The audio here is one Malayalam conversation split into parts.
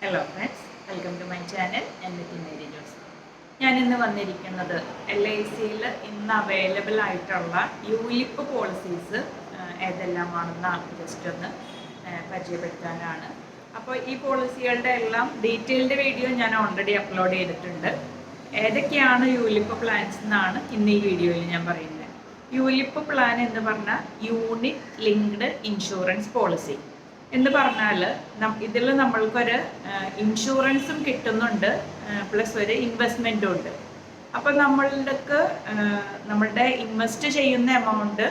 Hello friends, welcome to my channel. എൻ്റെ മേരി ജോസ്. ഞാൻ ഇന്ന് വന്നിരിക്കുന്നത് LICയിൽ ഇന്ന് അവൈലബിൾ ആയിട്ടുള്ള യൂലിപ്പ് പോളിസീസ് ഏതെല്ലാമാണെന്ന് ജസ്റ്റ് ഒന്ന് പരിചയപ്പെടുത്താനാണ്. അപ്പോൾ ഈ പോളിസികളുടെ എല്ലാം ഡീറ്റെയിൽഡ് വീഡിയോ ഞാൻ ഓൾറെഡി അപ്ലോഡ് ചെയ്തിട്ടുണ്ട്. ഏതൊക്കെയാണ് യൂലിപ്പ് പ്ലാൻസ് എന്നാണ് ഇന്ന് ഈ വീഡിയോയിൽ ഞാൻ പറയുന്നത്. യൂലിപ്പ് പ്ലാൻ എന്ന് പറഞ്ഞാൽ യൂണിറ്റ് ലിങ്ക്ഡ് ഇൻഷുറൻസ് പോളിസി എന്ന് പറഞ്ഞാൽ ഇതിൽ നമ്മൾക്കൊരു ഇൻഷുറൻസും കിട്ടുന്നുണ്ട്, പ്ലസ് ഒരു ഇൻവെസ്റ്റ്മെൻറ്റും ഉണ്ട്. അപ്പോൾ നമ്മളുടെ ഇൻവെസ്റ്റ് ചെയ്യുന്ന എമൗണ്ട്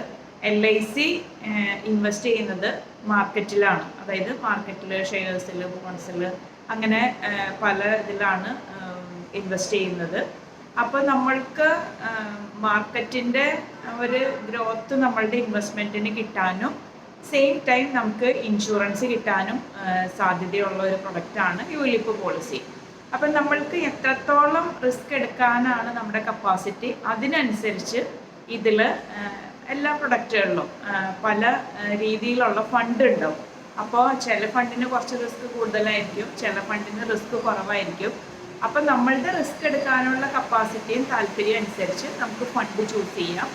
LIC ഇൻവെസ്റ്റ് ചെയ്യുന്നത് മാർക്കറ്റിലാണ്. അതായത് മാർക്കറ്റിൽ ഷെയർസിൽ, ബോൺസിൽ, അങ്ങനെ പല ഇതിലാണ് ഇൻവെസ്റ്റ് ചെയ്യുന്നത്. അപ്പോൾ നമ്മൾക്ക് മാർക്കറ്റിൻ്റെ ഒരു ഗ്രോത്ത് നമ്മളുടെ ഇൻവെസ്റ്റ്മെൻറ്റിന് കിട്ടാനും സെയിം ടൈം നമുക്ക് ഇൻഷുറൻസ് കിട്ടാനും സാധ്യതയുള്ള ഒരു പ്രൊഡക്റ്റാണ് യൂലിപ്പ് പോളിസി. അപ്പം നമ്മൾക്ക് എത്രത്തോളം റിസ്ക് എടുക്കാനാണ് നമ്മുടെ കപ്പാസിറ്റി, അതിനനുസരിച്ച് ഇതിൽ എല്ലാ പ്രൊഡക്റ്റുകളിലും പല രീതിയിലുള്ള ഫണ്ട് ഉണ്ടാവും. അപ്പോൾ ചില ഫണ്ടിന് കുറച്ച് റിസ്ക് കൂടുതലായിരിക്കും, ചില ഫണ്ടിന് റിസ്ക് കുറവായിരിക്കും. അപ്പം നമ്മളുടെ റിസ്ക് എടുക്കാനുള്ള കപ്പാസിറ്റിയും താല്പര്യം അനുസരിച്ച് നമുക്ക് ഫണ്ട് ചൂസ് ചെയ്യാം.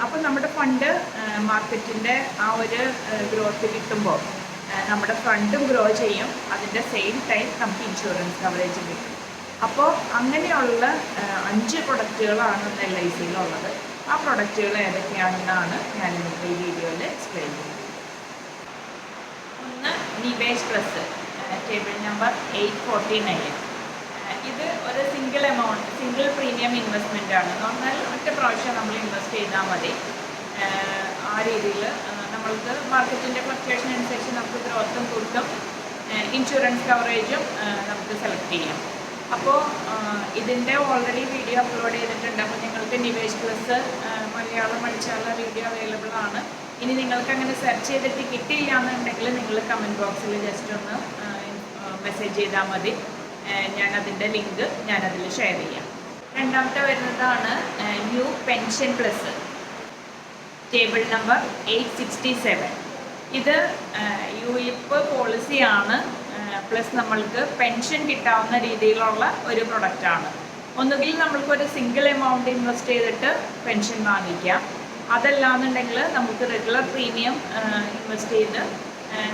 അപ്പോൾ നമ്മുടെ ഫണ്ട് മാർക്കറ്റിൻ്റെ ആ ഒരു ഗ്രോത്ത് കിട്ടുമ്പോൾ നമ്മുടെ ഫണ്ടും ഗ്രോ ചെയ്യും, അതിൻ്റെ സെയിം ടൈം നമുക്ക് ഇൻഷുറൻസ് കവറേജും കിട്ടും. അപ്പോൾ അങ്ങനെയുള്ള 5 പ്രൊഡക്റ്റുകളാണ് LICയിലുള്ളത്. ആ പ്രൊഡക്റ്റുകൾ ഏതൊക്കെയാണെന്നാണ് ഞാൻ ഇന്നത്തെ ഈ വീഡിയോയിൽ എക്സ്പ്ലെയിൻ ചെയ്യുന്നത്. ഒന്ന് നിവേഷ് പ്ലസ്, ടേബിൾ നമ്പർ 849. ഇത് ഒരു സിംഗിൾ പ്രീമിയം ഇൻവെസ്റ്റ്മെൻ്റ് ആണ്. എന്ന് പറഞ്ഞാൽ ഒറ്റ പ്രാവശ്യം നമ്മൾ ഇൻവെസ്റ്റ് ചെയ്താൽ മതി. ആ രീതിയിൽ നമ്മൾക്ക് മാർക്കറ്റിൻ്റെ ഫ്ലക്ച്വേഷൻ അനുസരിച്ച് നമുക്ക് ഗ്രോത്തും കൂട്ടും, ഇൻഷുറൻസ് കവറേജും നമുക്ക് സെലക്ട് ചെയ്യാം. അപ്പോൾ ഇതിൻ്റെ ഓൾറെഡി വീഡിയോ അപ്ലോഡ് ചെയ്തിട്ടുണ്ട്. അപ്പോൾ നിങ്ങൾക്ക് Nivesh plus Malayalam അടിച്ചുള്ള video available ആണ്. ഇനി നിങ്ങൾക്ക് അങ്ങനെ സെർച്ച് ചെയ്തിട്ട് കിട്ടിയില്ല എന്നുണ്ടെങ്കിൽ നിങ്ങൾ കമൻറ്റ് ബോക്സിൽ ജസ്റ്റ് ഒന്ന് മെസ്സേജ് ചെയ്താൽ മതി. ഞാനതിൻ്റെ ലിങ്ക് ഞാനതിൽ ഷെയർ ചെയ്യാം. രണ്ടാമത്തെ വരുന്നതാണ് new pension plus, table number 867. ഇത് യൂലിപ്പ് പോളിസിയാണ്, പ്ലസ് നമ്മൾക്ക് പെൻഷൻ കിട്ടാവുന്ന രീതിയിലുള്ള ഒരു പ്രൊഡക്റ്റാണ്. ഒന്നുകിൽ നമ്മൾക്കൊരു സിംഗിൾ എമൗണ്ട് ഇൻവെസ്റ്റ് ചെയ്തിട്ട് പെൻഷൻ വാങ്ങിക്കാം, അതല്ലാന്നുണ്ടെങ്കിൽ നമുക്ക് റെഗുലർ പ്രീമിയം ഇൻവെസ്റ്റ് ചെയ്ത്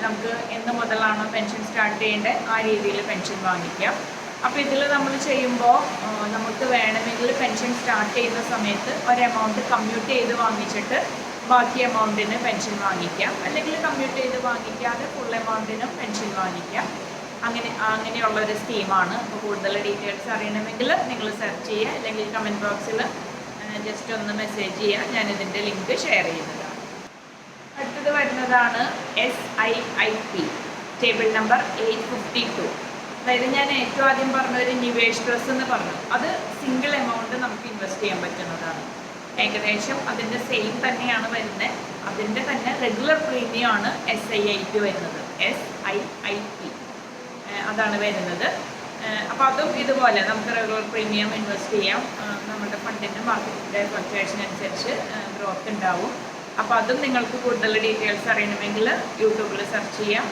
നമുക്ക് എന്ന് മുതലാണോ പെൻഷൻ സ്റ്റാർട്ട് ചെയ്യേണ്ടത് ആ രീതിയിൽ പെൻഷൻ വാങ്ങിക്കാം. അപ്പോൾ ഇതിൽ നമ്മൾ ചെയ്യുമ്പോൾ നമുക്ക് വേണമെങ്കിൽ പെൻഷൻ സ്റ്റാർട്ട് ചെയ്യുന്ന സമയത്ത് ഒരു എമൗണ്ട് കമ്മ്യൂട്ട് ചെയ്ത് വാങ്ങിച്ചിട്ട് ബാക്കി എമൗണ്ടിന് പെൻഷൻ വാങ്ങിക്കാം, അല്ലെങ്കിൽ കമ്മ്യൂട്ട് ചെയ്ത് വാങ്ങിക്കാതെ ഫുൾ എമൗണ്ടിനും പെൻഷൻ വാങ്ങിക്കാം. അങ്ങനെയുള്ളൊരു സ്കീമാണ്. അപ്പോൾ കൂടുതൽ ഡീറ്റെയിൽസ് അറിയണമെങ്കിൽ നിങ്ങൾ സെർച്ച് ചെയ്യുക, അല്ലെങ്കിൽ കമൻറ്റ് ബോക്സിൽ ജസ്റ്റ് ഒന്ന് മെസ്സേജ് ചെയ്യുക, ഞാനിതിൻ്റെ ലിങ്ക് ഷെയർ ചെയ്യുന്നതാണ്. അടുത്തത് വരുന്നതാണ് SIIP, ടേബിൾ നമ്പർ 852. അതായത് ഞാൻ ഏറ്റവും ആദ്യം പറഞ്ഞ ഒരു നിവേഷ് പ്ലസ് എന്ന് പറഞ്ഞു, അത് സിംഗിൾ എമൗണ്ട് നമുക്ക് ഇൻവെസ്റ്റ് ചെയ്യാൻ പറ്റുന്നതാണ്. ഏകദേശം അതിൻ്റെ സെയിം തന്നെയാണ് വരുന്നത്. അതിൻ്റെ തന്നെ റെഗുലർ പ്രീമിയം ആണ് SIIP വരുന്നത്. SIIP അതാണ് വരുന്നത്. അപ്പോൾ അതും ഇതുപോലെ നമുക്ക് റെഗുലർ പ്രീമിയം ഇൻവെസ്റ്റ് ചെയ്യാം. നമ്മുടെ ഫണ്ടിൻ്റെ മാർക്കറ്റിൻ്റെ ഫ്ലക്ച്വേഷൻ അനുസരിച്ച് ഗ്രോത്ത് ഉണ്ടാവും. അപ്പോൾ അതും നിങ്ങൾക്ക് കൂടുതൽ ഡീറ്റെയിൽസ് അറിയണമെങ്കിൽ യൂട്യൂബിൽ സെർച്ച് ചെയ്യാം.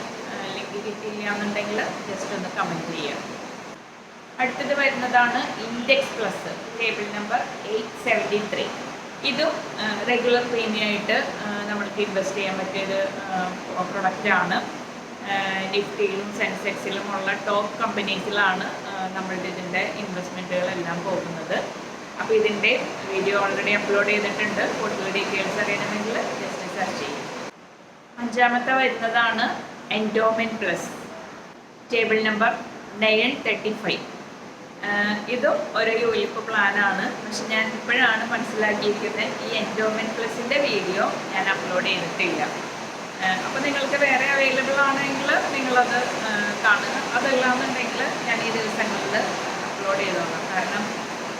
ലിങ്ക് കിട്ടിയില്ല എന്നുണ്ടെങ്കിൽ ജസ്റ്റ് ഒന്ന് കമൻറ്റ് ചെയ്യാം. അടുത്തത് വരുന്നതാണ് ഇൻഡെക്സ് പ്ലസ്, ടേബിൾ നമ്പർ 873. ഇതും റെഗുലർ പ്രീമിയം ആയിട്ട് നമ്മൾക്ക് ഇൻവെസ്റ്റ് ചെയ്യാൻ പറ്റിയൊരു പ്രൊഡക്റ്റാണ്. നിഫ്റ്റിയിലും സെൻസെക്സിലും ഉള്ള ടോപ്പ് കമ്പനീസിലാണ് നമ്മളുടെ ഇതിൻ്റെ ഇൻവെസ്റ്റ്മെൻറ്റുകളെല്ലാം പോകുന്നത്. അപ്പോൾ ഇതിൻ്റെ വീഡിയോ ഓൾറെഡി അപ്ലോഡ് ചെയ്തിട്ടുണ്ട്. കൂടുതൽ ഡീറ്റെയിൽസ് അറിയണമെങ്കിൽ ജസ്റ്റ് സെർച്ച് ചെയ്യും. അഞ്ചാമത്തെ വരുന്നതാണ് എൻഡോമെൻറ്റ് പ്ലസ്, ടേബിൾ നമ്പർ 935. ഇതും ഒരു യൂലിപ്പ് പ്ലാനാണ്. പക്ഷെ ഞാൻ ഇപ്പോഴാണ് മനസ്സിലാക്കിയിരിക്കുന്നത് ഈ എൻഡോമെൻറ്റ് പ്ലസിൻ്റെ വീഡിയോ ഞാൻ അപ്ലോഡ് ചെയ്തിട്ടില്ല. അപ്പോൾ നിങ്ങൾക്ക് വേറെ അവൈലബിൾ ആണെങ്കിൽ നിങ്ങളത് കാണുക, അതല്ലാന്നുണ്ടെങ്കിൽ ഞാൻ ഈ ദിവസങ്ങളിൽ അപ്ലോഡ് ചെയ്തോളാം. കാരണം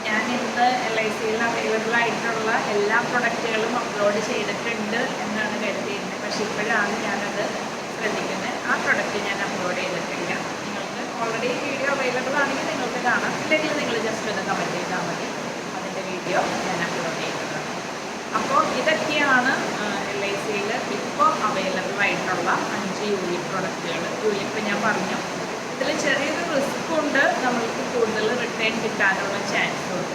ഞാൻ ഇന്ന് LICയിൽ അവൈലബിൾ ആയിട്ടുള്ള എല്ലാ പ്രൊഡക്റ്റുകളും അപ്ലോഡ് ചെയ്തിട്ടുണ്ട് എന്നാണ് കരുതിയിരുന്നത്. പക്ഷെ ഇപ്പോഴാണ് ഞാനത് ശ്രദ്ധിക്കുന്നത്. ആ പ്രൊഡക്റ്റ് ഞാൻ അപ്ലോഡ് ചെയ്തിട്ടില്ല. നിങ്ങൾക്ക് ഓൾറെഡി വീഡിയോ അവൈലബിൾ ആണെങ്കിൽ നിങ്ങൾക്ക് കാണാം, ഇല്ലെങ്കിൽ നിങ്ങൾ ജസ്റ്റ് ഒന്ന് കമൻറ്റ് ചെയ്താൽ മതി, അതിൻ്റെ വീഡിയോ ഞാൻ അപ്ലോഡ് ചെയ്യുന്നതാണ്. അപ്പോൾ ഇതൊക്കെയാണ് LICയിൽ ഇപ്പോൾ അവൈലബിൾ ആയിട്ടുള്ള 5 യൂലിപ്പ് പ്രൊഡക്റ്റുകൾ. യൂലിപ്പ് ഞാൻ പറഞ്ഞു, ഇതിൽ ചെറിയ നമ്മൾക്ക് കൂടുതൽ റിട്ടേൺ കിട്ടാനുള്ള ചാൻസ് ഉണ്ട്.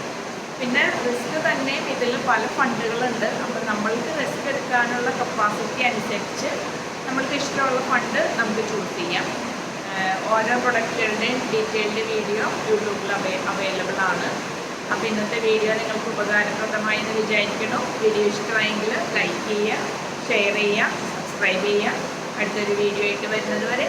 പിന്നെ റിസ്ക് തന്നെയും ഇതിൽ പല ഫണ്ടുകളുണ്ട്. അപ്പോൾ നമ്മൾക്ക് റിസ്ക് എടുക്കാനുള്ള കപ്പാസിറ്റി അനുസരിച്ച് നമ്മൾക്ക് ഇഷ്ടമുള്ള ഫണ്ട് നമുക്ക് ചൂസ് ചെയ്യാം. ഓരോ പ്രൊഡക്റ്റുകളുടെയും ഡീറ്റെയിൽഡ് വീഡിയോ യൂട്യൂബിൽ അവൈലബിൾ ആണ്. അപ്പോൾ ഇന്നത്തെ വീഡിയോ നിങ്ങൾക്ക് ഉപകാരപ്രദമായി എന്ന് വിചാരിക്കുന്നു. വീഡിയോ ഇഷ്ടമായെങ്കിൽ ലൈക്ക് ചെയ്യുക, ഷെയർ ചെയ്യുക, സബ്സ്ക്രൈബ് ചെയ്യുക. അടുത്തൊരു വീഡിയോ ആയിട്ട് വരുന്നത് വരെ